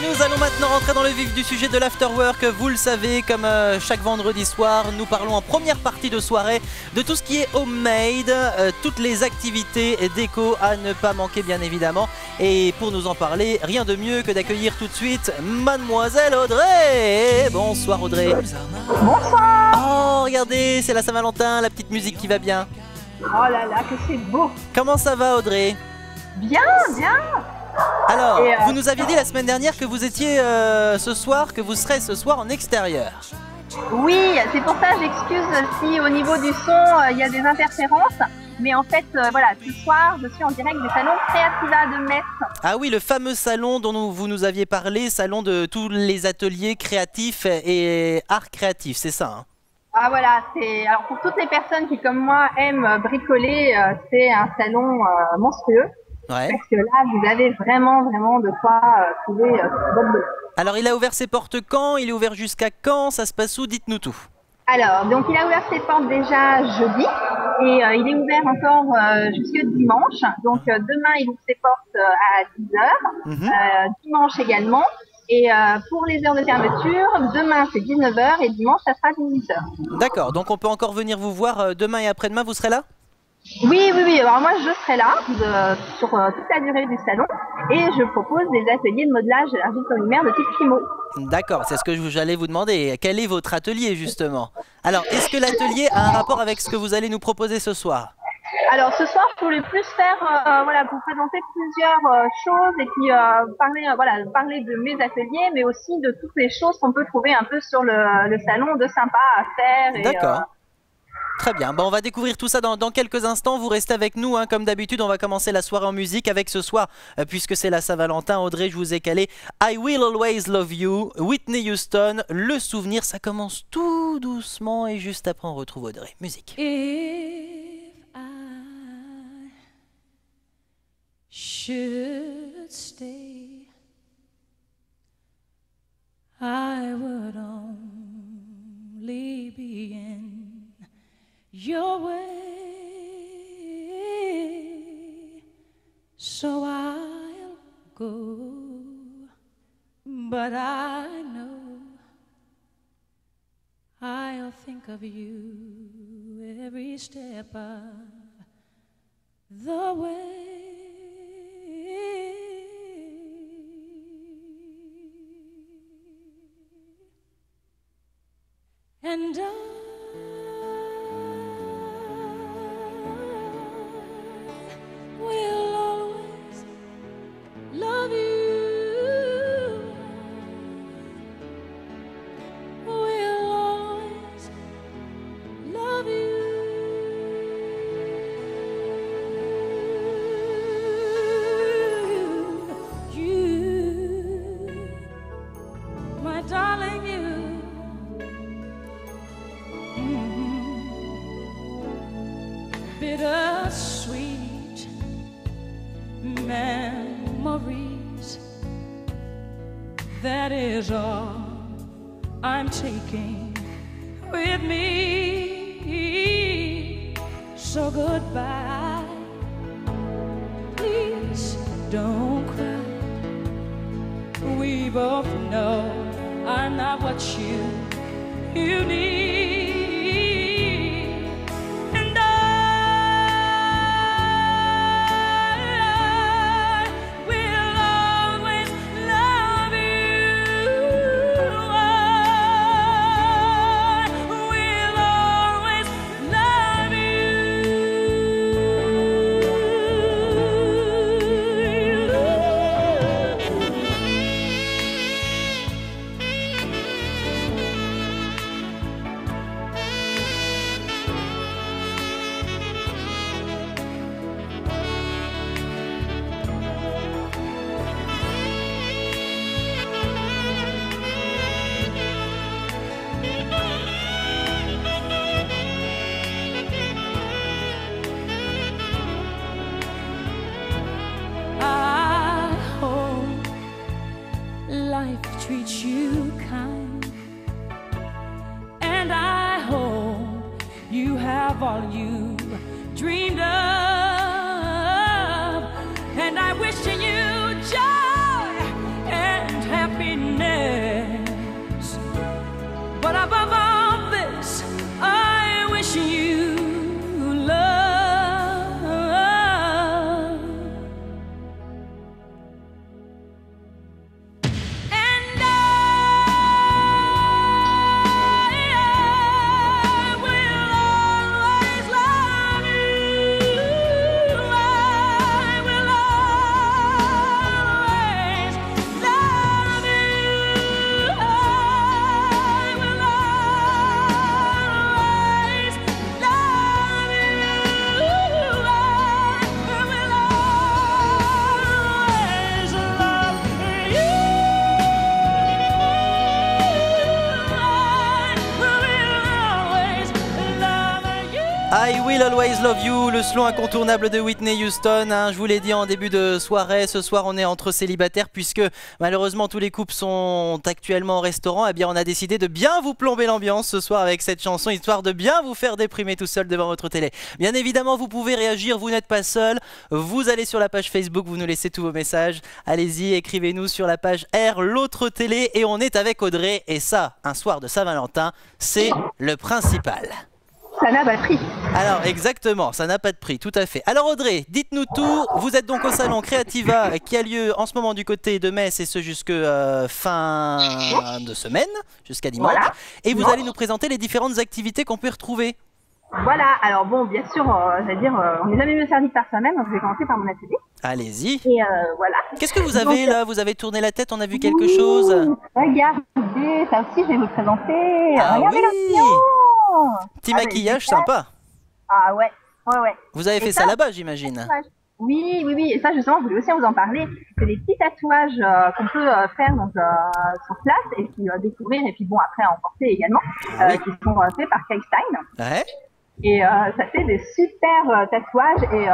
nous allons maintenant rentrer dans le vif du sujet de l'afterwork. Vous le savez, comme chaque vendredi soir, nous parlons en première partie de soirée de tout ce qui est homemade, toutes les activités déco à ne pas manquer bien évidemment. Et pour nous en parler, rien de mieux que d'accueillir tout de suite Mademoiselle Audrey. Bonsoir Audrey. Bonsoir. Oh regardez, c'est la Saint-Valentin, la petite musique qui va bien. Oh là là, que c'est beau. Comment ça va Audrey? Bien, bien. Alors, vous nous aviez dit la semaine dernière que vous étiez ce soir, que vous serez ce soir en extérieur. Oui, c'est pour ça j'excuse si au niveau du son il y a des interférences. Mais en fait, voilà, ce soir je suis en direct du salon Creativa de Metz. Ah oui, le fameux salon dont vous nous aviez parlé, salon de tous les ateliers créatifs et arts créatifs, c'est ça hein? Ah voilà, c'est alors pour toutes les personnes qui comme moi aiment bricoler, c'est un salon monstrueux. Ouais. Parce que là, vous avez vraiment de quoi trouver votre boulot. Alors, il a ouvert ses portes quand? Il est ouvert jusqu'à quand? Ça se passe où? Dites-nous tout. Alors, donc il a ouvert ses portes déjà jeudi et il est ouvert encore jusque dimanche. Donc demain, il ouvre ses portes à 10h, dimanche également. Et pour les heures de fermeture, demain c'est 19h et dimanche ça sera 18h. D'accord, donc on peut encore venir vous voir demain et après-demain, vous serez là? Oui. Alors moi, je serai là sur toute la durée du salon et je propose des ateliers de modelage argile polymère de type Fimo. D'accord, c'est ce que j'allais vous demander. Quel est votre atelier justement? Alors, est-ce que l'atelier a un rapport avec ce que vous allez nous proposer ce soir? Alors ce soir, je voulais plus faire, voilà, vous présenter plusieurs choses et puis parler de mes ateliers, mais aussi de toutes les choses qu'on peut trouver un peu sur le salon de sympa à faire. D'accord. Très bien, bon, on va découvrir tout ça dans quelques instants. Vous restez avec nous, hein, comme d'habitude. On va commencer la soirée en musique avec ce soir, puisque c'est la Saint-Valentin. Audrey, je vous ai calé I Will Always Love You, Whitney Houston. Le souvenir, ça commence tout doucement et juste après on retrouve Audrey. Musique. If I should stay, I would only be in your way, so I'll go, but I know I'll think of you every step of the way. And will always love you. Will always love you. You, my darling, you. Bittersweet memories, that is all I'm taking with me. So goodbye, please don't cry. We both know I'm not what you need. Treat you kind, and I hope you have all you dreamed of, and I wish you joy and happiness. Will Always Love You, le slow incontournable de Whitney Houston, hein. Je vous l'ai dit en début de soirée, ce soir on est entre célibataires puisque malheureusement tous les couples sont actuellement au restaurant. Eh bien on a décidé de bien vous plomber l'ambiance ce soir avec cette chanson, histoire de bien vous faire déprimer tout seul devant votre télé. Bien évidemment vous pouvez réagir, vous n'êtes pas seul, vous allez sur la page Facebook, vous nous laissez tous vos messages. Allez-y, écrivez-nous sur la page R, l'autre télé, et on est avec Audrey. Et ça, un soir de Saint-Valentin, c'est le principal. Ça n'a pas de prix. Alors exactement, ça n'a pas de prix, tout à fait. Alors Audrey, dites-nous tout. Vous êtes donc au salon Creativa qui a lieu en ce moment du côté de Metz et ce jusque fin de semaine, jusqu'à dimanche. Voilà. Et vous allez nous présenter les différentes activités qu'on peut retrouver. Voilà, alors bon, bien sûr, on n'est jamais mieux servi que par soi-même, donc je vais commencer par mon atelier. Allez-y. Et voilà. Qu'est-ce que vous avez là? Vous avez tourné la tête, on a vu quelque chose. Regardez, ça aussi je vais vous présenter. Ah regardez oui. Petit maquillage sympa. Ah ouais, ouais. Vous avez fait ça là-bas, j'imagine. Oui, et ça justement, je voulais aussi vous en parler. C'est des petits tatouages qu'on peut faire donc, sur place et puis découvrir et puis bon après emporter également, qui sont faits par Kay Stein. Ouais. Et ça fait des super tatouages et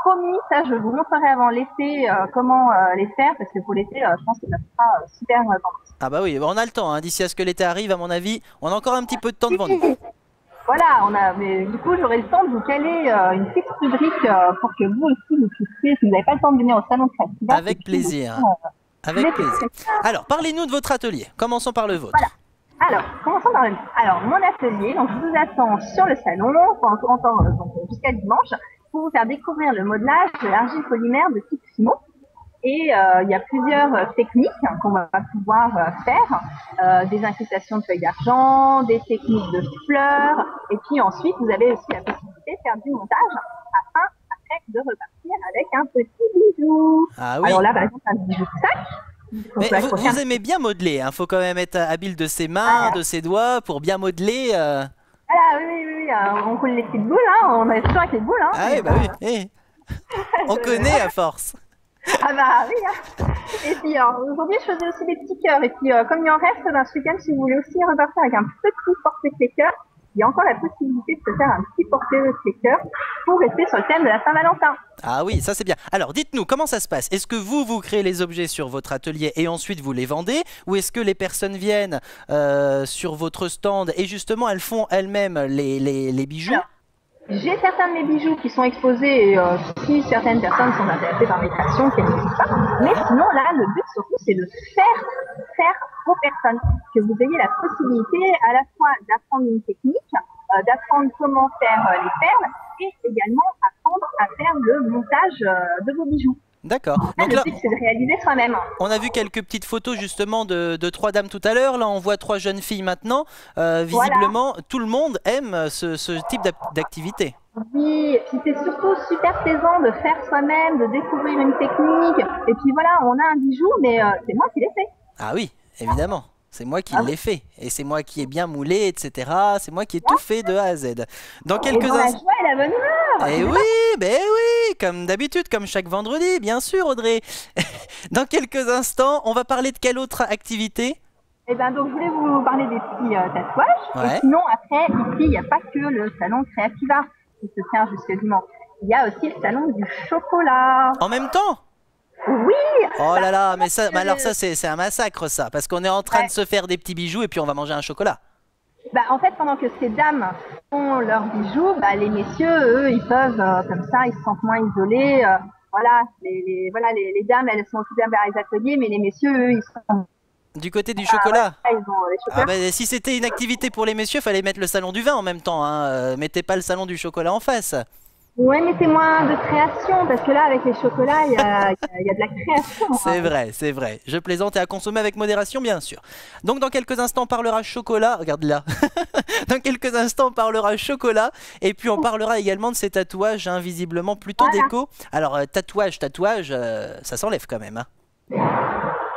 promis, ça je vous montrerai avant l'été comment les faire parce que pour l'été, je pense que ça sera super tendance. Ah bah oui, on a le temps, hein. D'ici à ce que l'été arrive, à mon avis, on a encore un petit peu de temps devant nous. Voilà, mais du coup j'aurai le temps de vous caler une petite rubrique pour que vous aussi vous puissiez, si vous n'avez pas le temps de venir au salon de Creativa. Avec plaisir. Avec plaisir. Alors, parlez-nous de votre atelier. Commençons par le vôtre. Voilà. Alors, commençons par le mien. Alors, mon atelier, donc je vous attends sur le salon jusqu'à dimanche pour vous faire découvrir le modelage de l'argile polymère de type Fimo. Et il y a plusieurs techniques qu'on va pouvoir faire, des incrustations de feuilles d'argent, des techniques de fleurs, et puis ensuite vous avez aussi la possibilité de faire du montage afin après de repartir avec un petit bijou. Ah oui. Alors là, par exemple, un bijou de sac. Mais vous aimez bien modeler, hein. Faut quand même être habile de ses mains, de ses doigts pour bien modeler. Voilà, oui, on coule les petites boules, hein. On est toujours avec les boules. Hein. Ah oui, bah oui. Eh. On connaît à force. Ah bah oui, hein. Et puis aujourd'hui je faisais aussi des petits cœurs. Et puis comme il en reste, ce week-end, si vous voulez aussi repartir avec un petit porte-clés cœur, il y a encore la possibilité de se faire un petit porte-clés cœur pour rester sur le thème de la Saint-Valentin. Ah oui, ça c'est bien. Alors dites-nous, comment ça se passe? Est-ce que vous créez les objets sur votre atelier et ensuite vous les vendez? Ou est-ce que les personnes viennent sur votre stand et justement elles font elles-mêmes les bijoux? Alors, j'ai certains de mes bijoux qui sont exposés et si certaines personnes sont intéressées par mes créations, qu'elles n'hésitent pas. Mais sinon, là, le but surtout, c'est de faire aux personnes. Que vous ayez la possibilité à la fois d'apprendre une technique, d'apprendre comment faire les perles et également apprendre à faire le montage de vos bijoux. D'accord. Donc le but, c'est de réaliser soi-même. On a vu quelques petites photos justement de trois dames tout à l'heure. Là, on voit trois jeunes filles maintenant. Visiblement, tout le monde aime ce type d'activité. Oui, et puis c'est surtout super plaisant de faire soi-même, de découvrir une technique. Et puis voilà, on a un bijou, mais c'est moi qui l'ai fait. Ah oui, évidemment. C'est moi qui l'ai fait. Et c'est moi qui ai bien moulé, etc. C'est moi qui ai tout fait de A à Z. Dans quelques instants. La joie et la bonne humeur. Eh oui, comme d'habitude, comme chaque vendredi, bien sûr, Audrey. Dans quelques instants, on va parler de quelle autre activité? Eh ben donc je voulais vous parler des petits tatouages. Ouais. Et sinon, après, ici, il n'y a pas que le salon Creativa qui se tient jusqu'à dimanche. Il y a aussi le salon du chocolat. En même temps? Oui. Oh là là, mais ça, alors ça c'est un massacre ça, parce qu'on est en train de se faire des petits bijoux et puis on va manger un chocolat. Bah en fait pendant que ces dames font leurs bijoux, bah les messieurs eux ils peuvent comme ça ils se sentent moins isolés. Voilà les dames elles sont occupées vers les ateliers, mais les messieurs eux ils sont du côté du chocolat. Ouais, ils ont les chocolats. Ah bah, si c'était une activité pour les messieurs, fallait mettre le salon du vin en même temps. Hein. Mettez pas le salon du chocolat en face. Ouais, mettez-moi de création, parce que là, avec les chocolats, il y a de la création. C'est vrai. Je plaisante et à consommer avec modération, bien sûr. Donc, dans quelques instants, on parlera chocolat. Regarde là. Dans quelques instants, on parlera chocolat. Et puis, on parlera également de ces tatouages, hein, visiblement plutôt déco. Alors, tatouage, ça s'enlève quand même. Hein.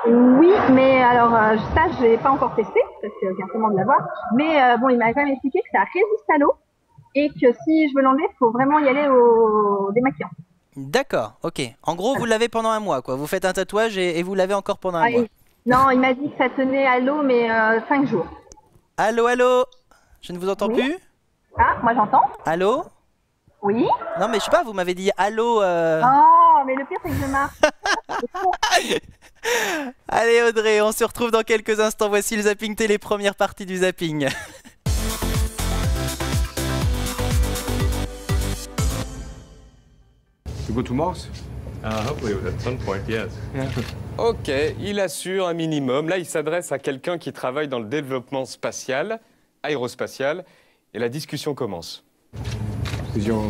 Oui, mais alors, ça, je l'ai pas encore testé, parce que j'ai simplement de l'avoir. Mais bon, il m'a quand même expliqué que ça résiste à l'eau. Et que si je veux l'enlever, il faut vraiment y aller au démaquillant. D'accord, ok. En gros, vous l'avez pendant un mois, quoi. Vous faites un tatouage et vous l'avez encore pendant un mois. Non, il m'a dit que ça tenait à l'eau, mais 5 jours. Allô? Je ne vous entends plus? Ah, moi j'entends. Allô? Oui. Non mais je sais pas, vous m'avez dit allô. Oh, mais le pire c'est que je marche. Allez Audrey, on se retrouve dans quelques instants. Voici le Zapping Télé, première partie du zapping. To go to Mars? Hopefully at some point, yes. Ok, il assure un minimum. Là, il s'adresse à quelqu'un qui travaille dans le développement spatial, aérospatial, et la discussion commence. C'est your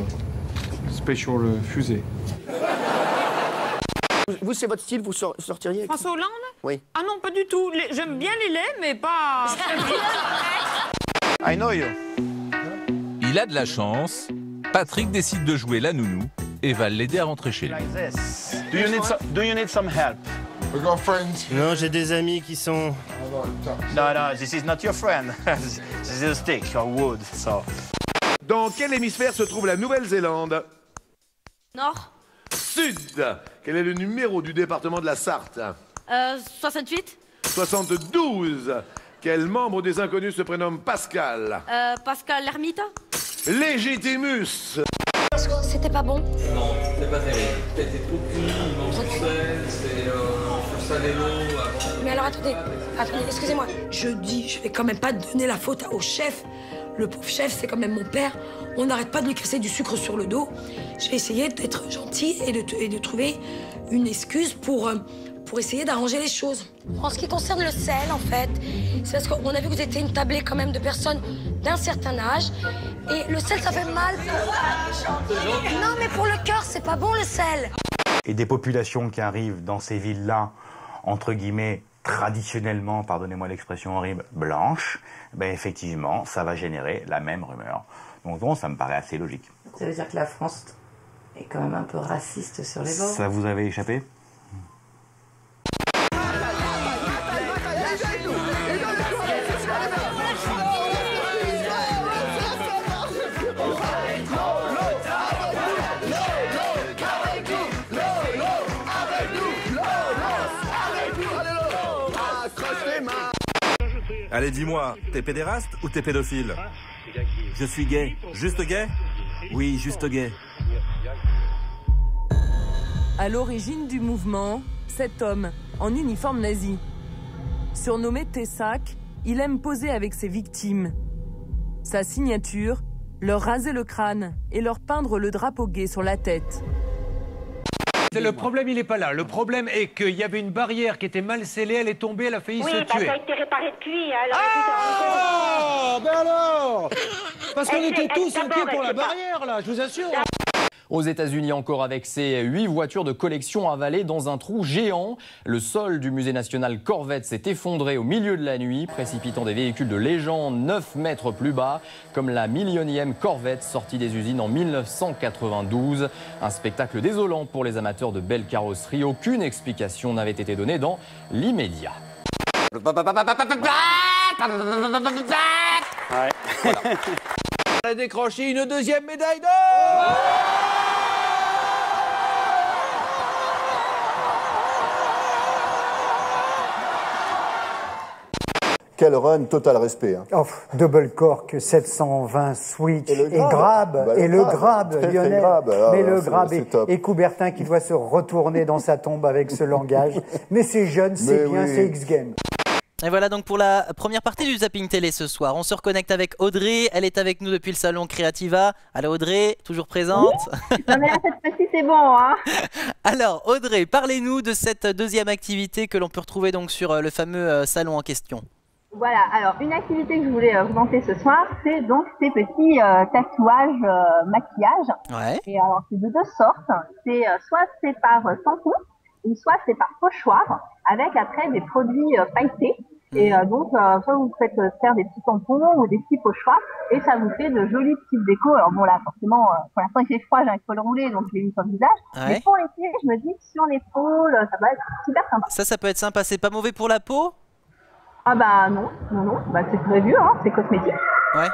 special fusée. Vous, c'est votre style, vous sortiriez avec François Hollande? Oui. Ah non, pas du tout. J'aime bien les laits, mais pas... I know you. Il a de la chance. Patrick décide de jouer la nounou et va l'aider à rentrer chez lui. Do you need some help? We got friends. Non, j'ai des amis qui sont... No, this is not your friend. This is a stick, your wood, so... Dans quel hémisphère se trouve la Nouvelle-Zélande? Nord. Sud. Quel est le numéro du département de la Sarthe? 68. 72. Quel membre des Inconnus se prénomme Pascal? Pascal l'ermite. Légitimus. C'était pas bon. Non, c'est pas terrible. C'était trop cuit, il manque de sel, c'est on ça vélo avant. Mais alors attendez, excusez-moi. Je vais quand même pas donner la faute au chef. Le pauvre chef, c'est quand même mon père. On n'arrête pas de lui casser du sucre sur le dos. Je vais essayer d'être gentil et de trouver une excuse pour essayer d'arranger les choses. En ce qui concerne le sel, en fait, c'est parce qu'on a vu que vous étiez une tablée quand même de personnes d'un certain âge. Et le sel, ça fait mal pour... Non, mais pour le cœur, c'est pas bon, le sel. Et des populations qui arrivent dans ces villes-là, entre guillemets, traditionnellement, pardonnez-moi l'expression horrible, blanches, ben effectivement, ça va générer la même rumeur. Donc bon, ça me paraît assez logique. Ça veut dire que la France est quand même un peu raciste sur les bords. Ça vous avait échappé ? Allez, dis-moi, t'es pédéraste ou t'es pédophile? Je suis gay. Juste gay? Oui, juste gay. À l'origine du mouvement, cet homme, en uniforme nazi. Surnommé Tessac, il aime poser avec ses victimes. Sa signature, leur raser le crâne et leur peindre le drapeau gay sur la tête. Le problème, il n'est pas là. Le problème est qu'il y avait une barrière qui était mal scellée, elle est tombée, elle a failli se tuer. Oui, ça a été réparé depuis. Alors ah, ben alors parce qu'on était tous inquiets pour la barrière, là, je vous assure. Aux États-Unis encore, avec ces 8 voitures de collection avalées dans un trou géant. Le sol du musée national Corvette s'est effondré au milieu de la nuit, précipitant des véhicules de légende 9 mètres plus bas, comme la millionième Corvette sortie des usines en 1992. Un spectacle désolant pour les amateurs de belles carrosseries. Aucune explication n'avait été donnée dans l'immédiat. Ouais. Voilà. On a décroché une deuxième médaille d'or. Quel run, total respect. Hein. Oh, double cork, 720 switch et grab, et le grab, Lionel. Mais le grab et Coubertin qui doit se retourner dans sa tombe avec ce langage. Mais c'est jeune, c'est bien, c'est X-Games. Et voilà donc pour la première partie du Zapping Télé ce soir. On se reconnecte avec Audrey, elle est avec nous depuis le salon Creativa. Allô Audrey, toujours présente? Oui. Non mais là cette fois-ci c'est bon hein. Alors Audrey, parlez-nous de cette deuxième activité que l'on peut retrouver donc sur le fameux salon en question. Voilà, alors une activité que je voulais vous montrer ce soir, c'est donc ces petits tatouages maquillage. Ouais. Et alors c'est de deux sortes, c'est soit c'est par tampon, ou soit c'est par pochoir, avec après des produits pailletés. Et donc, soit vous faites faire des petits tampons ou des petits pochoirs, et ça vous fait de jolis petites décos. Alors bon là, forcément, pour l'instant il fait froid, j'ai un col roulé, donc je l'ai mis sur le visage. Ouais. Mais pour l'été, je me dis que sur l'épaule, ça va être super sympa. Ça peut être sympa, c'est pas mauvais pour la peau? Ah bah non, bah c'est prévu, hein, c'est cosmétique. Ouais.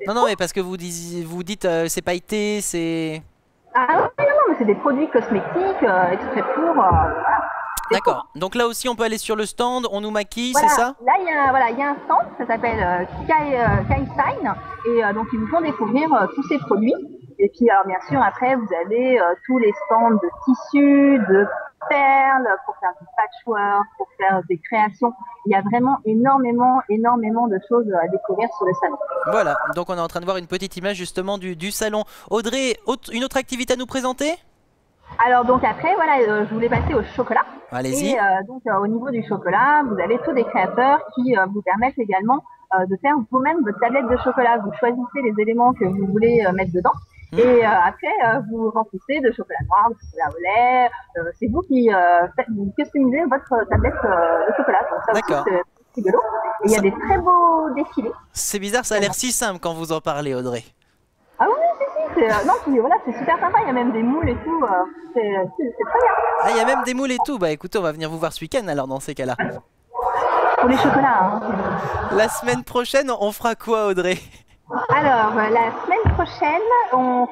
Non, mais parce que vous dites c'est pailleté, c'est... Ah non, mais c'est des produits cosmétiques, exprès pour... voilà. D'accord, donc là aussi on peut aller sur le stand, on nous maquille, voilà. C'est ça? Là il y a un stand, ça s'appelle Kai Sign, et donc ils nous font découvrir tous ces produits. Et puis alors bien sûr après vous avez tous les stands de tissus, de perles pour faire du patchwork, pour faire des créations. Il y a vraiment énormément de choses à découvrir sur le salon. Voilà, donc on est en train de voir une petite image justement du salon. Audrey, une autre activité à nous présenter? Alors donc après voilà, je voulais passer au chocolat. Allez-y. Et donc au niveau du chocolat, vous avez tous des créateurs qui vous permettent également de faire vous-même votre tablette de chocolat. Vous choisissez les éléments que vous voulez mettre dedans. Et après, vous remplissez de chocolat noir, de chocolat au lait. C'est vous qui vous customisez votre tablette de chocolat. Donc ça aussi, c'est rigolo. Et il y a des très beaux défilés. C'est bizarre, ça a l'air si simple quand vous en parlez, Audrey. Ah oui, voilà, c'est super sympa. Il y a même des moules et tout. C'est très bien. Ah, il y a même des moules et tout. Bah écoutez, on va venir vous voir ce week-end alors dans ces cas-là. Pour les chocolats. Hein. La semaine prochaine, on fera quoi, Audrey? Alors, la semaine prochaine, on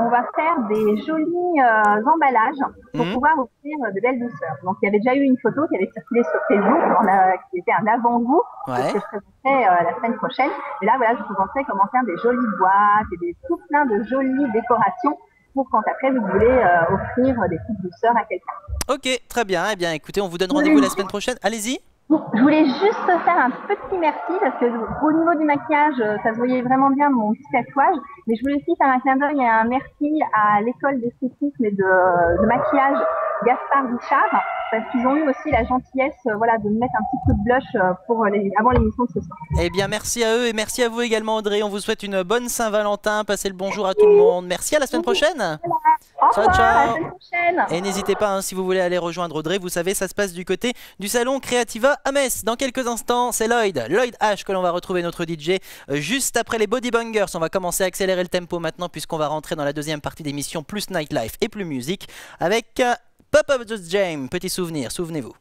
va faire des jolis emballages pour pouvoir offrir de belles douceurs. Donc, il y avait déjà eu une photo qui avait circulé sur Facebook, qui était un avant-goût que je présenterai la semaine prochaine. Et là, voilà, je vous montrerai comment faire des jolies boîtes et tout plein de jolies décorations pour quand après vous voulez offrir des petites douceurs à quelqu'un. Ok, très bien. Eh bien, écoutez, on vous donne rendez-vous la semaine prochaine. Allez-y. Je voulais juste faire un petit merci parce que au niveau du maquillage, ça se voyait vraiment bien mon petit tatouage. Mais je voulais aussi faire un clin d'œil et un merci à l'école d'esthétisme et de maquillage Gaspard Richard parce qu'ils ont eu aussi la gentillesse de me mettre un petit coup de blush avant l'émission de ce soir. Eh bien, merci à eux et merci à vous également, Audrey. On vous souhaite une bonne Saint-Valentin. Passez le bonjour à tout le monde. Merci, à la semaine prochaine. Ciao, ciao. À la semaine prochaine. Et n'hésitez pas, si vous voulez aller rejoindre Audrey, vous savez, ça se passe du côté du salon Creativa à Metz. Dans quelques instants, c'est Lloyd H que l'on va retrouver, notre DJ, juste après les Body Bangers. On va commencer à accélérer le tempo maintenant puisqu'on va rentrer dans la deuxième partie d'émission, plus Nightlife et plus musique, avec Pop Up the Jam. Petit souvenir, souvenez-vous.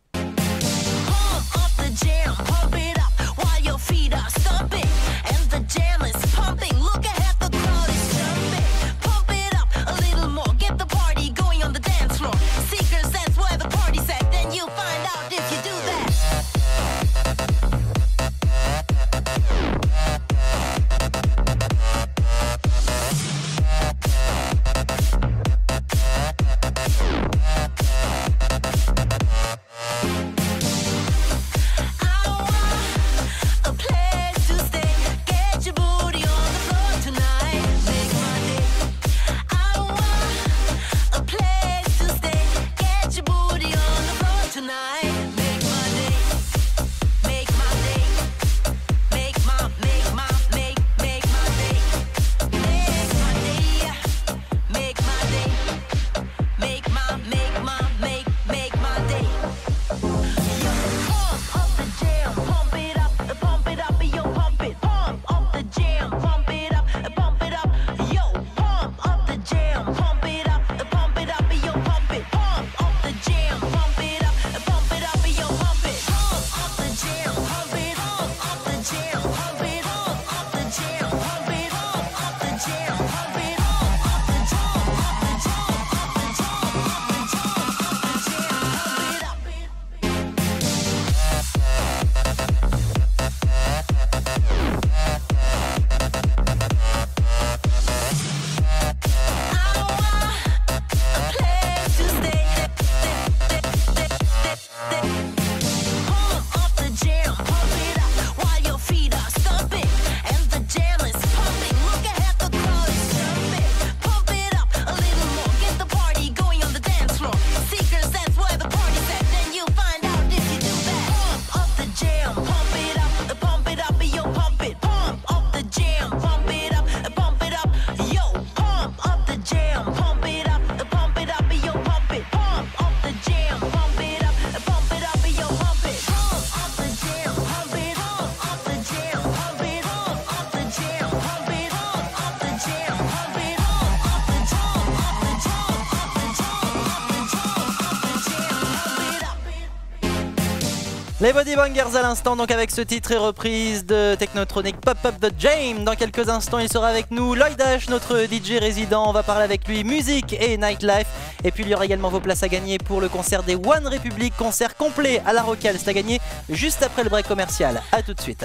Les Body Bangers à l'instant, donc avec ce titre et reprise de Technotronic Pop Up the Jam. Dans quelques instants, il sera avec nous Lloyd H, notre DJ résident. On va parler avec lui musique et nightlife. Et puis il y aura également vos places à gagner pour le concert des One Republic, concert complet à la Rocal. C'est à gagner juste après le break commercial. A tout de suite.